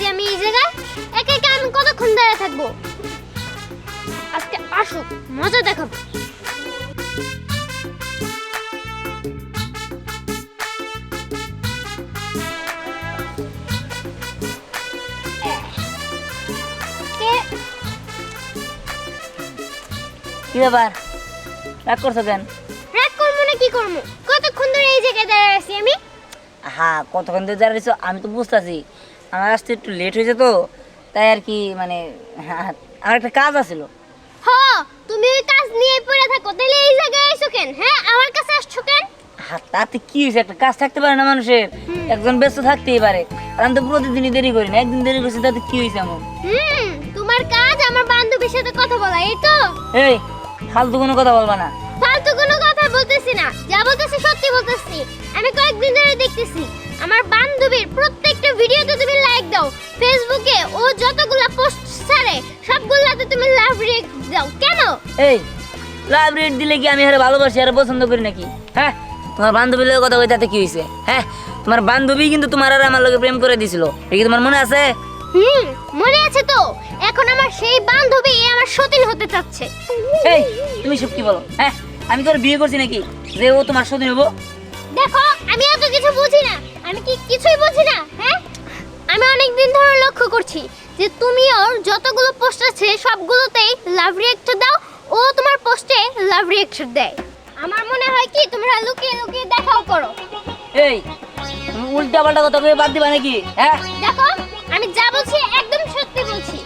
আমি এই জায়গায় একা একা আমি কতক্ষণ দাঁড়িয়ে থাকবো আজকে আসুক মজা দেখাবো কি ব্যাপার রাগ করছো কেন? রাগ করবো না কি করবো কতক্ষণ ধরে এই জায়গায় দাঁড়িয়ে আছি আমি হ্যাঁ কতক্ষণ ধরে দাঁড়িয়েছো আমি তো বুঝতেছি আমার আসতে একটু লেট হয়েছে তো তাই আর কি মানে হ্যাঁ, আমার একটা কাজ আছিল। হ তুমি ওই কাজ নিয়ে পড়ে থাকো তাহলে এই জায়গায় এসো কেন হ্যাঁ আমার কাছে আসছো কেন হ্যাঁ তাতে কি হয়েছে একটা কাজ থাকতে পারে না মানুষের একজন ব্যস্ত থাকতেই পারে আর আমি তো প্রতিদিনই দেরি করি না একদিন দেরি করছি তাতে কি হয়েছে এমন? তোমার কাজ আমার বান্ধবীর সাথে কথা বলা এই তো এই ফালতু কোনো কথা বলবা না। ফালতু কোনো কথা বলতেছি না যা বলতেছি সত্যি বলতেছি আমি কয়েকদিন ধরে দেখতেছি আমার বান্ধবীর প্রত্যেকটা ভিডিওতে তুমি লাইক দাও ফেসবুকে ও যতগুলা পোস্ট ছাড়ে সবগুলাতে তুমি লাভ রিঅ্যাক্ট দাও কেন এই লাভ রেট দিলে কি আমি আরে ভালোবাসি আর পছন্দ করি নাকি? হ্যাঁ তোমার বান্ধবীর লগে কথা কই তাতে কি হয়েছে? হ্যাঁ তোমার বান্ধবী কিন্তু তোমার আর আমার লগে প্রেম করে দিছিল এটা কি তোমার মনে আছে? মনে আছে তো এখন আমার সেই বান্ধবী আমার সতীন হতে চাচ্ছে এই তুমি সব কি বলো? হ্যাঁ আমি তোর বিয়ে করছি নাকি যে ও তোমার সতীন হবো? দেখো আমি এত কিছু বুঝি না আমি কি কিছুই বুঝি না হ্যাঁ আমি অনেক দিন ধরে লক্ষ্য করছি যে তুমি ওর যতগুলো পোস্ট আছে সবগুলোতেই লাভ রিঅ্যাক্ট দাও ও তোমার পোস্টে লাভ রিঅ্যাক্ট দেয় আমার মনে হয় কি তোমরা লুকিয়ে লুকিয়ে দেখাও করো এই তুমি উল্টা পাল্টা কথা কয়ে বাদ দিবা নাকি? হ্যাঁ দেখো আমি যা বলছি একদম সত্যি বলছি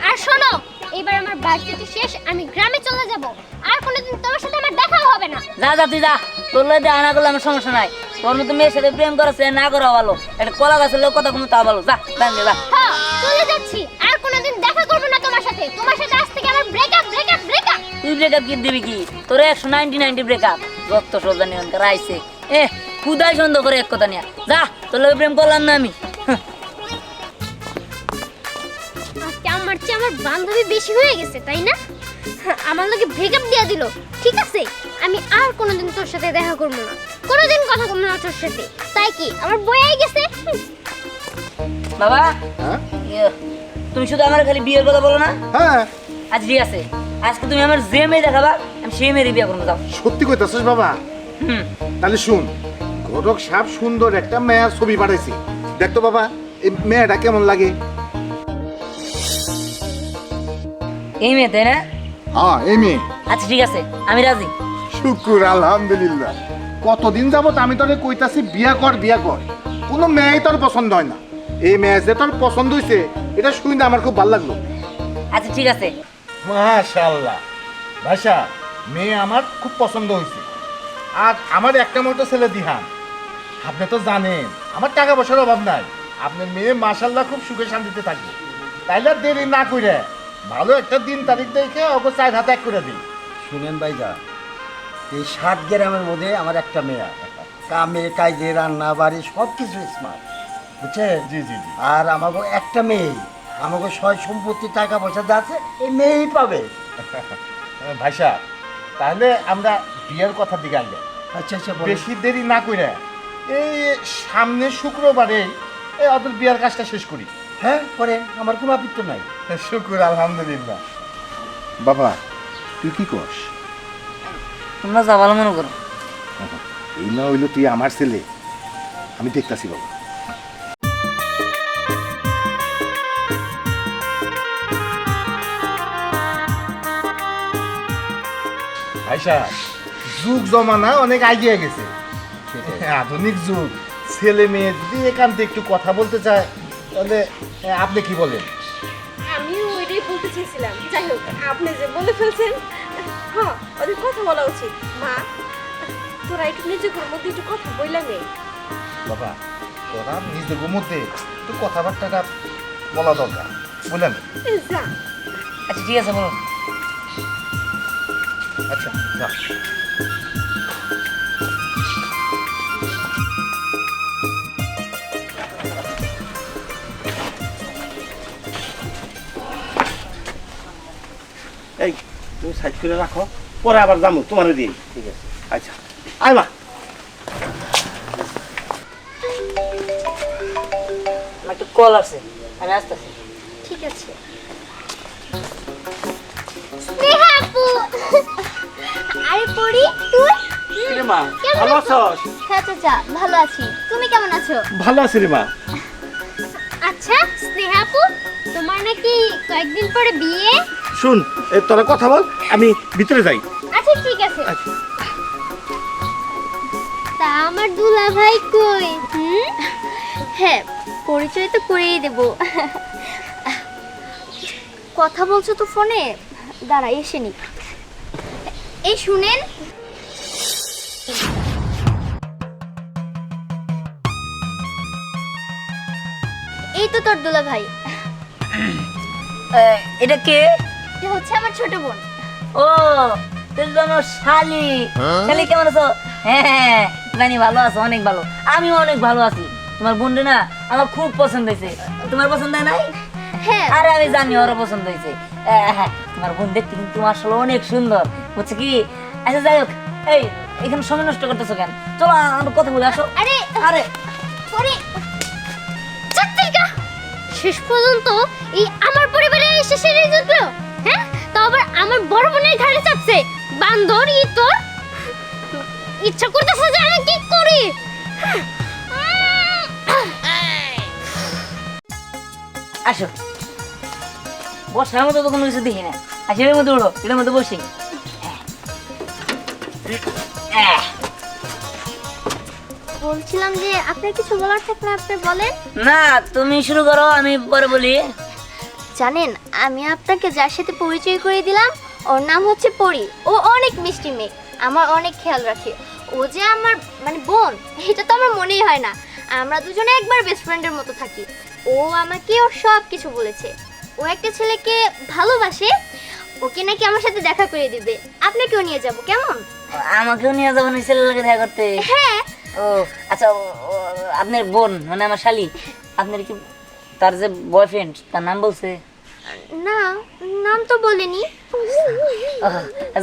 আর শোনো এবার আমার বার্থডে শেষ আমি গ্রামে চলে যাব আর কোনোদিন তোমার সাথে আমার দেখাও হবে না যা যা তুই যা তোর লগে দেখা না করলে আমার সমস্যা নাই তোর মতো মেয়ের সাথে প্রেম করেছে না করা ভালো একটা কলা গাছের লোক কথা কোনো তা ভালো যা ব্যাংকে যা হ্যাঁ চলে যাচ্ছি আর কোনোদিন দেখা করব না তোমার সাথে আজ থেকে আমার ব্রেকআপ তুই ব্রেকআপ কি দিবি কি তোর 190 ব্রেকআপ রক্ত সজ্জা নিয়ন্ত্রণ আইছে এ খুদাই সন্দেহ করে এক কথা নিয়ে যা তোর লগে প্রেম করলাম না আমি আজকে আমার চেয়ে আমার বান্ধবী বেশি হয়ে গেছে তাই না আমার লোকে ব্রেকআপ দিয়ে দিল ঠিক আছে আমি আর কোনোদিন তোর সাথে দেখা করব না কোনোদিন কথা বলবো না তোর সাথে তাই কি আমার বইয়াই গেছে বাবা হ্যাঁ তুমি শুধু আমার খালি বিয়ের কথা বলো না হ্যাঁ আজ ঠিক আছে আজকে তুমি আমার যে মেয়ে দেখাবা আমি সেই মেয়েরই বিয়ে করবো যাও সত্যি কইতাছিস বাবা হুম তাহলে শুন ঘটক সাপ সুন্দর একটা মেয়ের ছবি পাঠাইছি দেখ তো বাবা এই মেয়েটা কেমন লাগে এই মেয়ে তাই না হ্যাঁ এই মেয়ে আচ্ছা ঠিক আছে আমি রাজি শুকুর আলহামদুলিল্লাহ কতদিন যাবত আমি তোরে কইতাছি বিয়া কর কোনো মেয়েই তোর পছন্দ হয় না এই মেয়ে যে তোর পছন্দ হয়েছে এটা শুনে আমার খুব ভালো লাগলো আচ্ছা ঠিক আছে মাশাআল্লাহ ভাষা মেয়ে আমার খুব পছন্দ হয়েছে আর আমার একটা মতো ছেলে দিহান আপনি তো জানেন আমার টাকা পয়সার অভাব নাই আপনার মেয়ে মাশাআল্লাহ খুব সুখে শান্তিতে থাকবে তাইলে আর দেরি না কইরে ভালো একটা দিন তারিখ দেখে ওকে 4 হাতে এক করে দিই শুনেন ভাইজা এই 60 গ্রামের মধ্যে আমার একটা মেয়ে কামে কাজে রান্না বাড়ি সব কিছু স্মার্ট বুঝছেন জি জি জি আর আমাকে একটা মেয়ে আমাকে সয় সম্পত্তি টাকা পয়সা যা আছে এই মেয়েই পাবে ভাইসা তাহলে আমরা বিয়ের কথার দিকে আনলে আচ্ছা আচ্ছা বলেন। বেশি দেরি না কইরে এই সামনে শুক্রবারে এই ওদের বিয়ের কাজটা শেষ করি হ্যাঁ করেন আমার কোনো আপত্তি নাই শুকুর আলহামদুলিল্লাহ বাবা তুই কি করস তোমরা যা ভালো মনে করো এই না হইলো তুই আমার ছেলে আমি দেখতাছি বাবা ভাইসা যুগ জমানা অনেক এগিয়ে গেছে আধুনিক যুগ ছেলে মেয়ে যদি একান্তে একটু কথা বলতে চায় তাহলে আপনি কি বলেন আমিও ওইটাই বলতে চেয়েছিলাম যাই হোক আপনি যে বলে ফেলছেন হ্যাঁ ওদের কথা বলা উচিত মা তোরা একটু নিজেদের মধ্যে একটু কথা বললাম বাবা তোরা নিজেদের মধ্যে একটু কথাবার্তাটা বলা দরকার বুঝলেন যা আচ্ছা ঠিক আছে বলো আচ্ছা যা এই তুমি সাইড করে রাখো পরে আবার যাবো তোমার দিই ঠিক আছে আচ্ছা আয় মা আমার একটা কল আছে আমি আসতেছি। ঠিক আছে। স্নেহা আপু, আরে পড়ি তুই? কিরে মা কেমন ভালো আছো? আছস? হ্যাঁ চাচা, ভালো আছি। তুমি কেমন আছো? ভালো আছি রে মা। আচ্ছা স্নেহা আপু, তোমার নাকি কয়েকদিন পরে বিয়ে? শুন তোরা কথা বল, আমি ভিতরে যাই। আচ্ছা ঠিক আছে। আচ্ছা। তা আমার দুলা ভাই কই? হ্যাঁ, পরিচয় তো করেই দেব। কথা বলছো তো ফোনে, দাঁড়া এসে নি। এই শুনেন, এই তো তোর দুলা ভাই। এটা কে? এ হচ্ছে আমার ছোট বোন। ও তুই তো আমার শালি। শালি কেমন আছো? হ্যাঁ জানি ভালো আছো, অনেক ভালো। আমিও অনেক ভালো আছি। তোমার বোনটা না আমার খুব পছন্দ হয়েছে। তোমার পছন্দ হয় নাই? হ্যাঁ। আরে আমি জানি ওরও পছন্দ হয়েছে। তোমার বোন দেখতে কিন্তু আসলে অনেক সুন্দর, বুঝছো কি? আচ্ছা যাই হোক, এই এখানে সময় নষ্ট করতেছো কেন? চলো আমরা কথা বলে আসো। আরে আরে পরে চাকরিকা শেষ পর্যন্ত এই আমার পরিবারে এসে সেরে জিতলো। হ্যাঁ, তো আবার আমার বড় বোনের ঘাড়ে চাপছে। বান্দর ই তোর ইচ্ছা করতেছে যে আমি কি করি। আসো, বসার মতো তো কোনো কিছু দেখি না। আসো এর মধ্যে উঠো, এটার মধ্যে বসি। বলছিলাম যে আপনার কিছু বলার থাকলে আপনি বলেন। না তুমি শুরু করো, আমি পরে বলি। জানেন, আমি আপনাকে যার সাথে পরিচয় করে দিলাম, ওর নাম হচ্ছে পরি। ও অনেক মিষ্টি মেয়ে, আমার অনেক খেয়াল রাখে। ও যে আমার মানে বোন, এটা তো আমার মনেই হয় না। আমরা দুজনে একবার বেস্ট ফ্রেন্ডের মতো থাকি। ও আমাকে ওর সব কিছু বলেছে। ও একটা ছেলেকে ভালোবাসে, ওকে নাকি আমার সাথে দেখা করে দিবে। আপনাকেও নিয়ে যাব, কেমন? আমাকেও নিয়ে যাবেন ওই ছেলের লোকে দেখা করতে? হ্যাঁ। ও আচ্ছা, আপনার বোন মানে আমার শালি, আপনার কি তার যে বয়ফ্রেন্ড তার নাম বলছে? না, নাম তো বলেনি।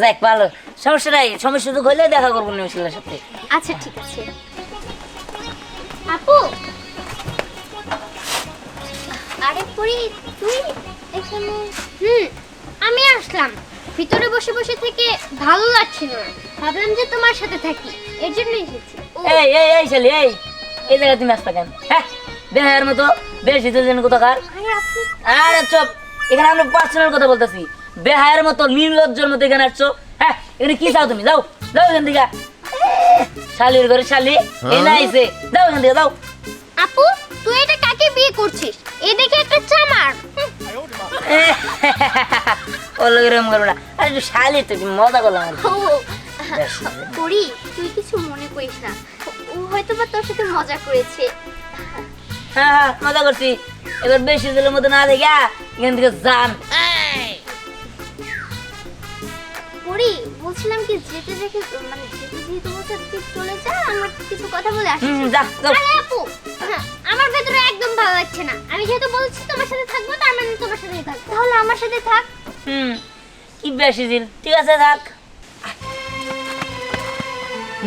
যাক ভালো, সমস্যা নাই। সময় সুযোগ হইলে দেখা করবো না ওই ছেলের সাথে। আচ্ছা ঠিক আছে। আপু, আরে পরি তুই এখানে? আমি আসলাম। ভিতরে বসে বসে থেকে ভালো লাগছিল না, ভাবলাম যে তোমার সাথে থাকি, এর জন্য এসেছি। এই এই এই শালি, এই জায়গায় তুমি আসতে কেন? হ্যাঁ, বেহায়ের মতো বেশি জন্য কোথাকার। আরে আপনি আরে চুপ, এখানে আমরা পার্সোনাল কথা বলতেছি। বেহায়ের মতো নির্লজ্জের মতো এখানে আসছো। হ্যাঁ, এখানে কি চাও তুমি? যাও যাও এখান থেকে। শালির ঘরে শালি এই না আইছে, যাও এখান থেকে যাও। আপু, তুই এটা কাকে বিয়ে করছিস? এই দেখে একটা চামার। ও লোক এরকম করবো না। আরে একটু শালি তো, একটু মজা করলাম আর কি। ও পরি, তুই কিছু মনে করিস না। ও হয়তো বা তোর সাথে মজা করেছে। হ্যাঁ হ্যাঁ মজা করছি। এবার বেশি দিনের মতো না দেখা এখান থেকে যান। পরি, বলছিলাম কি যেতে যেতে মানে যেতে যেতে বলছে তুই চলে যা, আমার কিছু কথা বলে আসি। যা যাও। আরে আপু, আমার ভেতরে একদম ভালো লাগছে না। আমি যেহেতু বলছি তোমার সাথে থাকবো, তার মানে তোমার সাথেই থাকবো। তাহলে আমার সাথে থাক। কি বেশি দিন, ঠিক আছে থাক।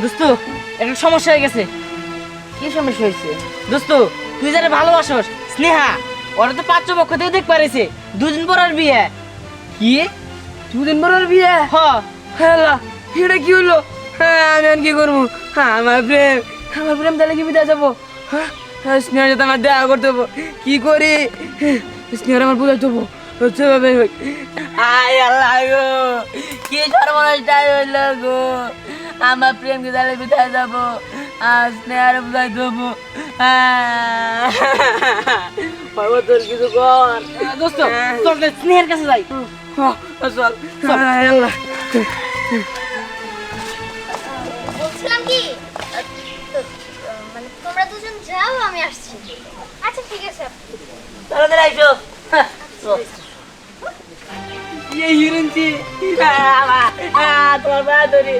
দোস্ত একটা সমস্যা হয়ে গেছে। কি সমস্যা হয়েছে? দোস্ত তুই যারা ভালোবাসস স্নেহা, ওরা তো পাত্রপক্ষ থেকে দেখ পারেছে 2 দিন পর আর বিয়ে। কি 2 দিন পর বিয়ে? হ হেলা, এটা কি হলো? হ্যাঁ আমি আর কি করবো? হ্যাঁ আমার প্রেম তাহলে কি বিদায় যাবো? হ্যাঁ স্নেহার সাথে আমার দেখা করতে হবো। কি করি? স্নেহার আমার বোঝাই দেবো। সেভাবে আয় আল্লাহ গো, কি সর্বনাশটাই হইল গো। আমার প্রেমকে তাহলে বিদায় যাবো, স্নেহার বুঝাই দেবো। তোর কিছু কর দোস্ত, চল স্নেহের কাছে যাই। চল চল আল্লাহ। বলছিলাম কি মানে তোমরা দুজন যাও, আমি আসছি। আচ্ছা ঠিক আছে আপু। তাড়াতাড়ি আইসো। এই হিরণচি তোমার বাহাদুরি,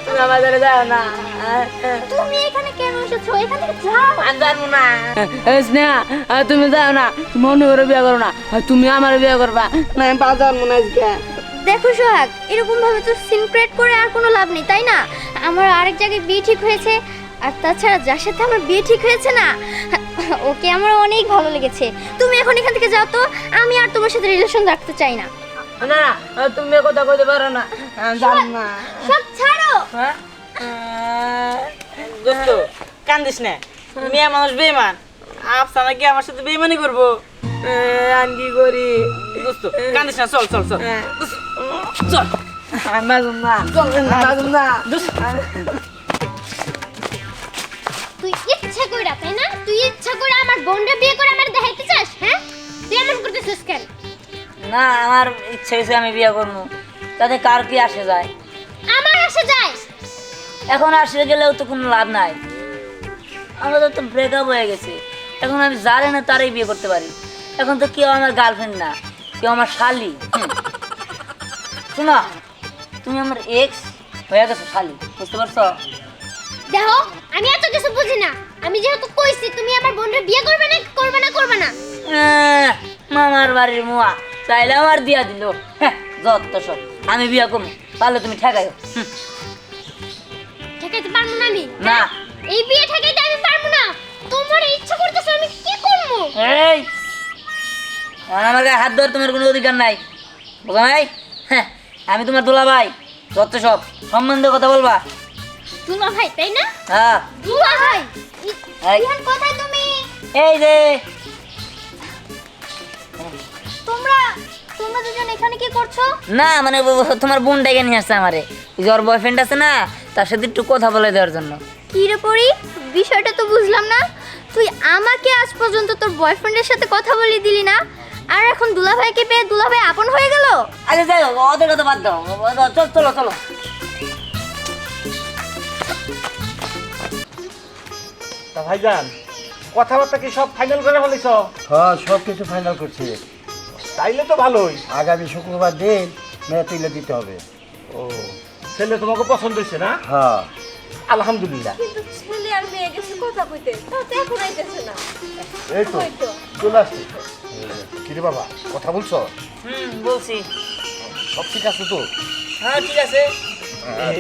তুমি আমাদের যাও না। তুমি এখানে কেন এসেছো? এখান থেকে যাও। আমি জানবো না। স্নেহা তুমি যাও না, তুমি অন্য করে বিয়ে করো না, তুমি আমার বিয়ে করবা না। আমি বাজার মনে আজকে। দেখো সোহাগ, এরকম ভাবে তো সিনক্রেট করে আর কোনো লাভ নেই, তাই না? আমার আরেক জায়গায় বিয়ে ঠিক হয়েছে, আর তাছাড়া যার সাথে আমার বিয়ে ঠিক হয়েছে না, ওকে আমার অনেক ভালো লেগেছে। তুমি এখন এখান থেকে যাও তো, আমি আর তোমার সাথে রিলেশন রাখতে চাই না। না তুমি এ কথা কইতে পারো না, জানো না। সব ছাড়ো। হ্যাঁ দোস্ত কান্দিস না, মেয়ে মানুষ বেইমান, আফসানা কি আমার সাথে বেইমানি করবো? আমি কি করি? দোস্ত কান্দিস না, চল চল চল চল। বাজুম না, বাজুম না। তুই ইচ্ছা কইরা, তাই না? তুই ইচ্ছা করে আমার বোনরে বিয়ে করে আমার দেখাইতে চাস? হ্যাঁ, তুই এমন করতেছিস কেন? না আমার ইচ্ছে হয়েছে আমি বিয়ে করবো, তাতে কার কি আসে যায়? আমার আসে যায়। এখন আসে গেলেও তো কোনো লাভ নাই, আমাদের তো ব্রেকআপ হয়ে গেছে। এখন আমি জানি না তারই বিয়ে করতে পারি। এখন তো কেউ আমার গার্লফ্রেন্ড না, কেউ আমার শালি। শোনা, তুমি আমার এক্স হয়ে গেছো শালি, বুঝতে পারছো? দেখো আমি এত কিছু বুঝি না। আমি যেহেতু কইছি তুমি আমার বোনরে বিয়ে করবে না, করবে না, করবে না। মামার বাড়ির মুয়া চাইলে আমার দিয়া দিল। হ্যাঁ যত সব, আমি বিয়ে করবো, পারলে তুমি ঠেকাইও। ঠেকাইতে পারবো না আমি। না। এই বিয়ে ঠেকাইতে আমি পারবো না। তোমার ইচ্ছা করতেছে, আমি কি করবো? এই আর আমার গায়ে হাত ধরে তোমার কোনো অধিকার নাই, বুঝা নাই? হ্যাঁ আমি তোমার দুলা ভাই, যত সব সম্বন্ধে কথা বলবা। দুলা ভাই, তাই না? হ্যাঁ দুলা ভাই। এই। ইহান কোথায় তুমি? এই যে তোমরা দুজন এখানে কি করছো? না মানে তোমার বোন ডেকে নিয়ে আসছে আমারে, ওই যে ওর বয়ফ্রেন্ড আছে না, তার সাথে একটু কথা বলে দেওয়ার জন্য। কি রে পরি, বিষয়টা তো বুঝলাম না। তুই আমাকে আজ পর্যন্ত তোর বয়ফ্রেন্ডের সাথে কথা বলে দিলি না, আর এখন দুলাভাইকে পেয়ে দুলাভাই আপন হয়ে গেল? আচ্ছা যাই হোক, ওদের কথা বাদ দাও, চলো চলো। তা ভাইজান, কথাবার্তা কি সব ফাইনাল করে ফেলেছ? হ্যাঁ সব কিছু ফাইনাল করছি। তাইলে তো ভালোই। আগামী শুক্রবার দিন মেয়ে তুলে দিতে হবে। ও, ছেলে তোমাকে পছন্দ হয়েছে না? হ্যাঁ আলহামদুলিল্লাহ। কিন্তু ছেলে আর মেয়ে গেছে কথা কইতে, তাও তো এখন আইতেছে না। এই তো ওই তো। চলে আসছি। কিরে বাবা, কথা বলছো? বলছি। সব ঠিক আছে তো? হ্যাঁ ঠিক আছে।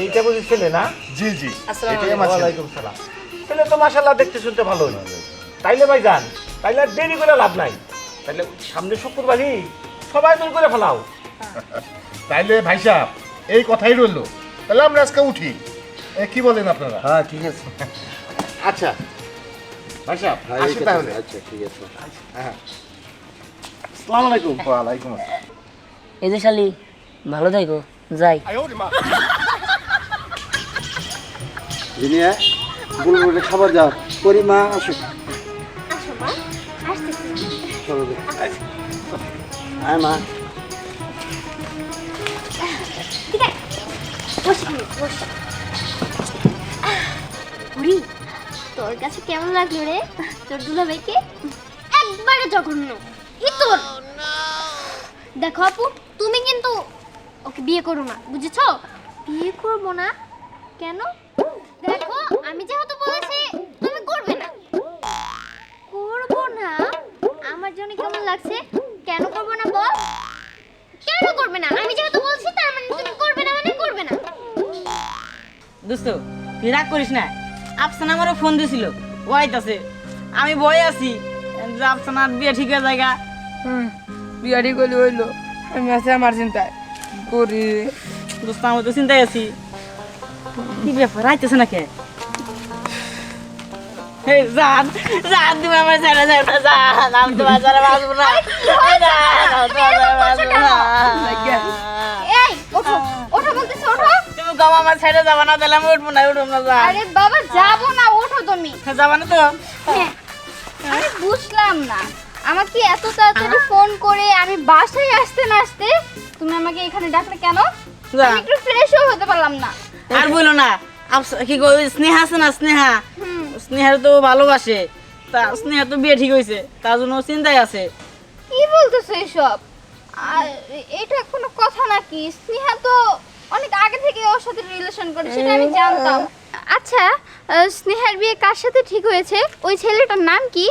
এইটা বুঝি ছেলে না? জি জি, আসসালামু এটাই আমার ছেলে। ওয়ালাইকুম সালাম। ছেলে তো মাশাআল্লাহ দেখতে শুনতে ভালোই। তাইলে ভাইজান, তাইলে আর দেরি করে লাভ নাই। তাইলে সামনে শুক্রবারই সবাই মিল করে ফেলাও। তাইলে ভাই সাহেব এই কথাই রইলো, তাহলে আমরা আজকে উঠি। কি বলেন আপনারা? হ্যাঁ ঠিক আছে। আচ্ছা ভাই সাহেব হ্যাঁ, আসি তাহলে। আচ্ছা ঠিক আছে। হ্যাঁ, আসসালামু আলাইকুম। ওয়ালাইকুম আসসালাম। এই যে শালি, ভালো থাকো, যাই। জিনিয়া বুলবুলে খাবার দাও। পরিমা আসো। আসো মা, আসতেছি। চলো রে। আয় মা। ঠিক আছে, বসে বসে। বুড়ি, তোর কাছে কেমন লাগলো রে তোর দুলাভাইকে? একবারে জঘন্য, ইতর। দেখো আপু, তুমি কিন্তু ওকে বিয়ে করো না, বুঝেছো? বিয়ে করবো না কেন? দেখো আমি যেহেতু বলেছি তুমি করবে না। করবো না? আমার জন্য কেমন লাগছে? কেন করবো না বল? কেন করবে না? আমি যেহেতু বলছি তার মানে তুমি করবে না, মানে করবে না। দোস্ত তুই রাগ করিস না, আফসানা আমারও ফোন দিছিল, ও আইতাছে। আমি ভয়ে আছি যে আফসানার বিয়ে ঠিক হয়ে জায়গা। বিয়ে ঠিক হইলে হইলো, আমি আছি আমার চিন্তায় করি। দোস্ত আমি তো চিন্তায় আছি। কি ব্যাপার, আইতেছে না কে? হে জান, জান তুমি আমার ছেড়ে যাও না, জান আমি তোমার ছাড়া বাঁচবো না। এই ওঠো, ওঠো বলতেছি, ওঠো। তুমি কম আমার ছেড়ে যাবা না, তাহলে আমি উঠবো না, উঠবো না। জান আরে বাবা যাবো না, ওঠো তুমি। যাবা না তো? হ্যাঁ, আমি বুঝলাম না, আমাকে এত তাড়াতাড়ি ফোন করে আমি বাসায় আসতে না আসতে তুমি আমাকে এখানে ডাকলে কেন? যা। আমি একটু ফ্রেশও হতে পারলাম না। আর বলো না, কি গো স্নেহা আছে না, স্নেহা, স্নেহার তো ভালোবাসে, তা স্নেহা তো বিয়ে ঠিক হয়েছে, তার জন্য ও চিন্তায় আছে। কি বলতেছো এসব? আর এটা কোনো কথা নাকি? স্নেহা তো অনেক আগে থেকে ওর সাথে রিলেশন করে, সেটা আমি জানতাম। আচ্ছা, স্নেহার বিয়ে কার সাথে ঠিক হয়েছে? ওই ছেলেটার নাম কি?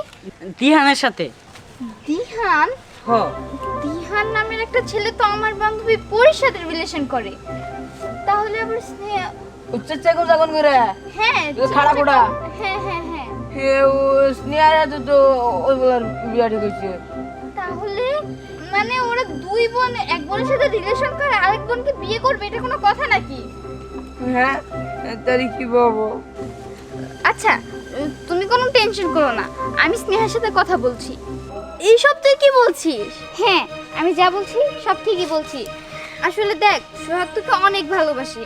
দিহানের সাথে। দিহান? হ, দিহান নামের একটা ছেলে তো আমার বান্ধবী পরির সাথে রিলেশন করে। তাহলে আবার স্নেহা? উচ্চ চেকুন যখন করে হ্যাঁ খাড়া কোড়া। হ্যাঁ হ্যাঁ হ্যাঁ ও স্নেহার হাতে তো ওই বলার বিয়া ঠিক হয়েছে। তাহলে মানে ওরা দুই বোন এক বোনের সাথে রিলেশন করে আরেক বোনকে বিয়ে করবে, এটা কোনো কথা নাকি? হ্যাঁ, তারই কি বলবো। আচ্ছা তুমি কোনো টেনশন করো না, আমি স্নেহার সাথে কথা বলছি। এইসব তুই কি বলছিস? হ্যাঁ আমি যা বলছি সব ঠিকই বলছি। আসলে দেখ সোহাগ তোকে অনেক ভালোবাসি,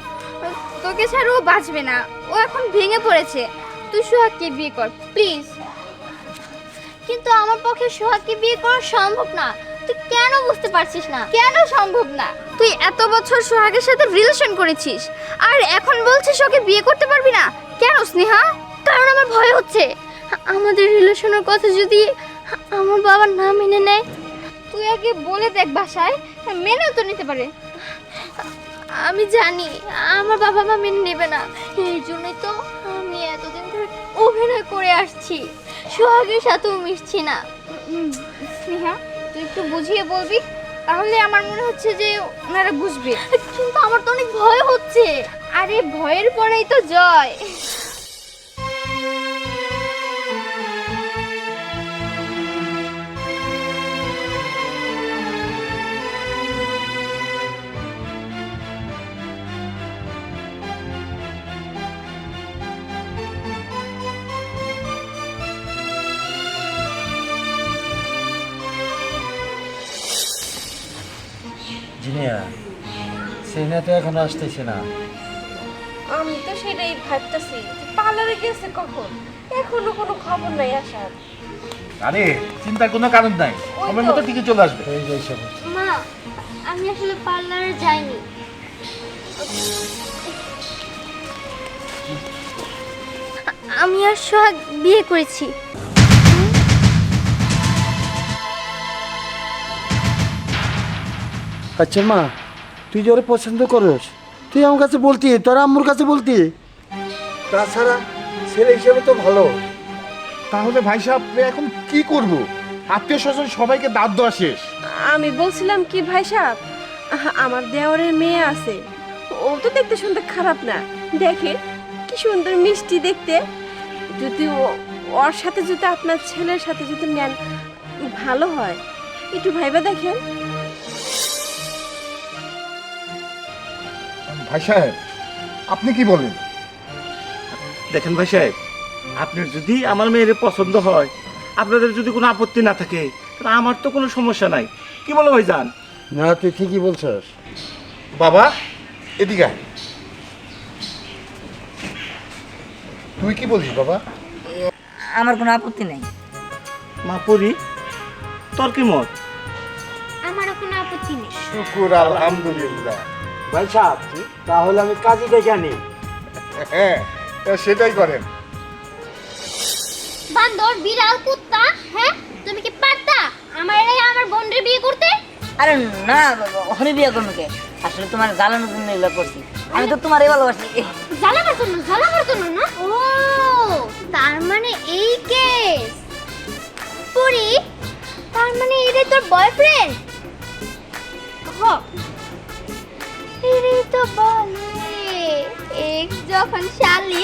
তোকে ছাড়া ও বাঁচবে না, ও এখন ভেঙে পড়েছে। তুই সোহাগকে বিয়ে কর প্লিজ। কিন্তু আমার পক্ষে সোহাগকে বিয়ে করা সম্ভব না। তুই কেন বুঝতে পারছিস না? কেন সম্ভব না? তুই এত বছর সোহাগের সাথে রিলেশন করেছিস আর এখন বলছিস ওকে বিয়ে করতে পারবি না? কেন স্নেহা? কারণ আমার ভয় হচ্ছে আমাদের রিলেশনের কথা যদি আমার বাবা না মেনে নেয়। তুই আগে বলে দেখ বাসায়, মেনেও তো নিতে পারে। আমি জানি আমার বাবা মা মেনে নেবে না, এই জন্যই তো আমি এতদিন ধরে অভিনয় করে আসছি, সোহাগের সাথেও মিশছি না। স্নেহা তুই একটু বুঝিয়ে বলবি, তাহলে আমার মনে হচ্ছে যে ওনারা বুঝবে। কিন্তু আমার তো অনেক ভয় হচ্ছে। আরে ভয়ের পরেই তো জয়। জিনিয়া সেনা তো এখন আসতেছে না। আমি তো সেটাই ভাবতেছি পার্লারে গেছে কখন, এখনো কোনো খবর নাই আসার। আরে চিন্তার কোনো কারণ নাই, সময় মতো ঠিকই চলে আসবে। এই যে এসে বলছে। মা আমি আসলে পার্লারে যাইনি। আমি আর সোহাগ বিয়ে করেছি। আচ্ছা মা, তুই যে ওরে পছন্দ করস, তুই আমার কাছে বলতি, তোর আম্মুর কাছে বলতি। তাছাড়া ছেলে হিসেবে তো ভালো। তাহলে ভাই সাহেব এখন কি করব? আত্মীয় স্বজন সবাইকে দাঁত দেওয়া শেষ। আমি বলছিলাম কি ভাই সাহেব, আমার দেওরের মেয়ে আছে, ও তো দেখতে শুনতে খারাপ না, দেখে কি সুন্দর মিষ্টি দেখতে। যদি ওর সাথে যদি আপনার ছেলের সাথে যদি নেন ভালো হয়, একটু ভাইবা দেখেন। ভাই সাহেব আপনি কি বলেন? দেখেন ভাই সাহেব, আপনার যদি আমার মেয়ের পছন্দ হয়, আপনাদের যদি কোনো আপত্তি না থাকে, তাহলে আমার তো কোনো সমস্যা নাই। কি বলো ভাইজান? না তুই ঠিকই বলছস। বাবা এদিকে আয়। তুই কি বলিস বাবা? আমার কোনো আপত্তি নেই। মা পরি, তোর কি মত? আমারও কোনো আপত্তি নেই। শুকুর আলহামদুলিল্লাহ। ভাই সাহেব তাহলে আমি কাজী ডেকে আনি। হ্যাঁ সেটাই করেন। বান্দর বিড়াল কুত্তা, হ্যাঁ তুমি কি পারতা আমার আমার বোনের বিয়ে করতে? আরে না আমি বিয়ে করবো কে? আসলে তোমার জ্বালানোর জন্য এগুলো করছি। আমি তো তোমারই ভালোবাসি। জ্বালাবার জন্য না? ও তার মানে এই কেস। পুরি তার মানে এটাই তোর বয়ফ্রেন্ড? হ এটাই তো বলে এক্স যখন শালি।